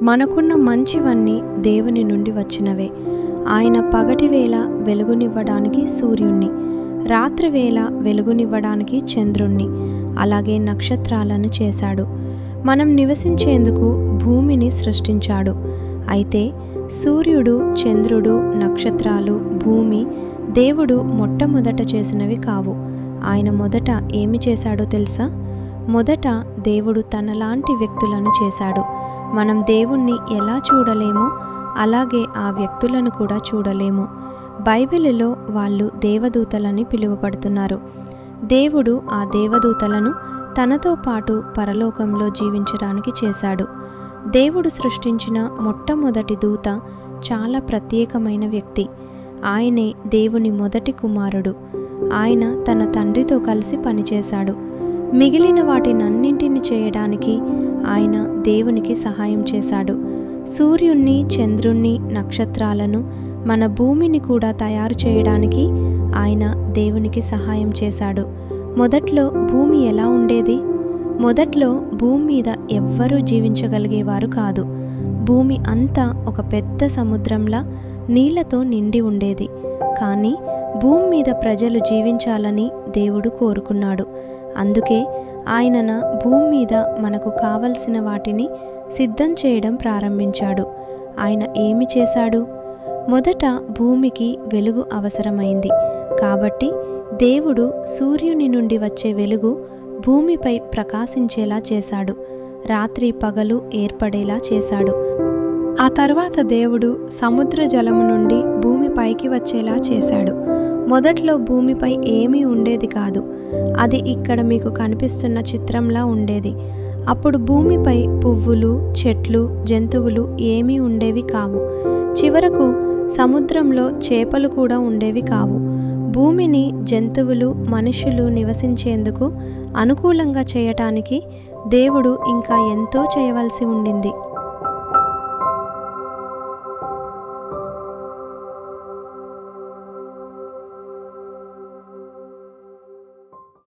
మనకున్న మంచివన్నీ దేవుని నుండి వచ్చినవే. ఆయన పగటివేళ వెలుగునివ్వడానికి సూర్యుణ్ణి, రాత్రివేళ వెలుగునివ్వడానికి చంద్రుణ్ణి, అలాగే నక్షత్రాలను చేశాడు. మనం నివసించేందుకు భూమిని సృష్టించాడు. అయితే సూర్యుడు, చంద్రుడు, నక్షత్రాలు, భూమి దేవుడు మొట్టమొదట చేసినవి కావు. ఆయన మొదట ఏమి చేశాడో తెలుసా? మొదట దేవుడు తనలాంటి వ్యక్తులను చేశాడు. మనం దేవుణ్ణి ఎలా చూడలేమో అలాగే ఆ వ్యక్తులను కూడా చూడలేము. బైబిలులో వాళ్ళు దేవదూతలని పిలువబడుతున్నారు. దేవుడు ఆ దేవదూతలను తనతో పాటు పరలోకంలో జీవించడానికి చేశాడు. దేవుడు సృష్టించిన మొట్టమొదటి దూత చాలా ప్రత్యేకమైన వ్యక్తి. ఆయనే దేవుని మొదటి కుమారుడు. ఆయన తన తండ్రితో కలిసి పనిచేశాడు. మిగిలిన వాటినన్నింటిని చేయడానికి ఆయన దేవునికి సహాయం చేశాడు. సూర్యుణ్ణి, చంద్రుణ్ణి, నక్షత్రాలను, మన భూమిని కూడా తయారు చేయడానికి ఆయన దేవునికి సహాయం చేశాడు. మొదట్లో భూమి ఎలా ఉండేది? మొదట్లో భూమి మీద ఎవ్వరూ జీవించగలిగేవారు కాదు. భూమి అంతా ఒక పెద్ద సముద్రంలా నీళ్లతో నిండి ఉండేది. కానీ భూమి మీద ప్రజలు జీవించాలని దేవుడు కోరుకున్నాడు. అందుకే ఆయన భూమి మీద మనకు కావలసిన వాటిని సిద్ధం చేయడం ప్రారంభించాడు. ఆయన ఏమి చేశాడు? మొదట భూమికి వెలుగు అవసరమైంది. కాబట్టి దేవుడు సూర్యుని నుండి వచ్చే వెలుగు భూమిపై ప్రకాశించేలా చేశాడు. రాత్రి పగలు ఏర్పడేలా చేశాడు. ఆ తర్వాత దేవుడు సముద్ర జలము నుండి భూమిపైకి వచ్చేలా చేశాడు. మొదట్లో భూమిపై ఏమీ ఉండేది కాదు. అది ఇక్కడ మీకు కనిపిస్తున్న చిత్రంలా ఉండేది. అప్పుడు భూమిపై పువ్వులు, చెట్లు, జంతువులు ఏమీ ఉండేవి కావు. చివరకు సముద్రంలో చేపలు కూడా ఉండేవి కావు. భూమిని జంతువులు, మనుషులు నివసించేందుకు అనుకూలంగా చేయటానికి దేవుడు ఇంకా ఎంతో చేయవలసి ఉండింది.